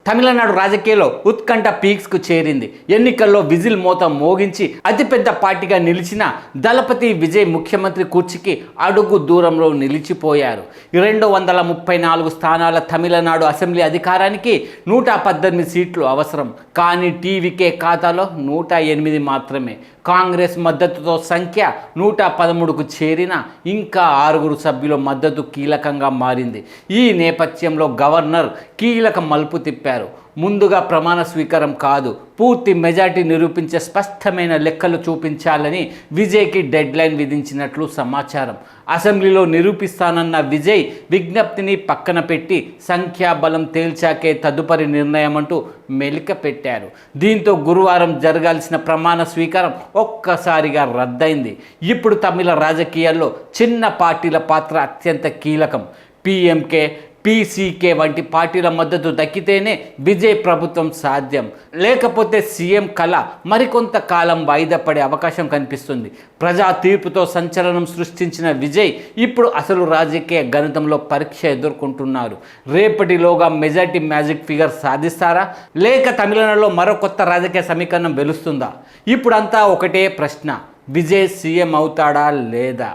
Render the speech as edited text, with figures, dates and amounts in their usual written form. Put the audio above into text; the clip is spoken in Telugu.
తమిళనాడు రాజకీయాల్లో ఉత్కంఠ పీక్స్కు చేరింది. ఎన్నికల్లో విజిల్ మోత మోగించి అతిపెద్ద పార్టీగా నిలిచిన దళపతి విజయ్ ముఖ్యమంత్రి కుర్చీకి అడుగు దూరంలో నిలిచిపోయారు. 234 స్థానాల తమిళనాడు అసెంబ్లీ అధికారానికి 118 సీట్లు అవసరం. కానీ టీవీకే ఖాతాలో 108 మాత్రమే. కాంగ్రెస్ మద్దతుతో సంఖ్య 113కు చేరిన ఇంకా 6 సభ్యుల మద్దతు కీలకంగా మారింది. ఈ నేపథ్యంలో గవర్నర్ కీలక మలుపు తిప్పారు. ముందుగా ప్రమాణ స్వీకారం కాదు, పూర్తి మెజార్టీ నిరూపించే స్పష్టమైన లెక్కలు చూపించాలని విజయ్కి డెడ్ లైన్ విధించినట్లు సమాచారం. అసెంబ్లీలో నిరూపిస్తానన్న విజయ్ విజ్ఞప్తిని పక్కన పెట్టి సంఖ్యాబలం తేల్చాకే తదుపరి నిర్ణయం అంటూ మెలిక పెట్టారు. దీంతో గురువారం జరగాల్సిన ప్రమాణ స్వీకారం ఒక్కసారిగా రద్దయింది. ఇప్పుడు తమిళ రాజకీయాల్లో చిన్న పార్టీల పాత్ర అత్యంత కీలకం. పిఎంకే, పీసీకే వంటి పార్టీల మద్దతు దక్కితేనే విజయ్ ప్రభుత్వం సాధ్యం. లేకపోతే సీఎం కళ మరికొంత కాలం వాయిదా పడే అవకాశం కనిపిస్తుంది. ప్రజా తీర్పుతో సంచలనం సృష్టించిన విజయ్ ఇప్పుడు అసలు రాజకీయ గణితంలో పరీక్ష ఎదుర్కొంటున్నారు. రేపటిలోగా మెజార్టీ మ్యాజిక్ ఫిగర్ సాధిస్తారా, లేక తమిళనాడులో మరో కొత్త రాజకీయ సమీకరణం వెలుస్తుందా? ఇప్పుడంతా ఒకటే ప్రశ్న, విజయ్ సీఎం అవుతాడా లేదా?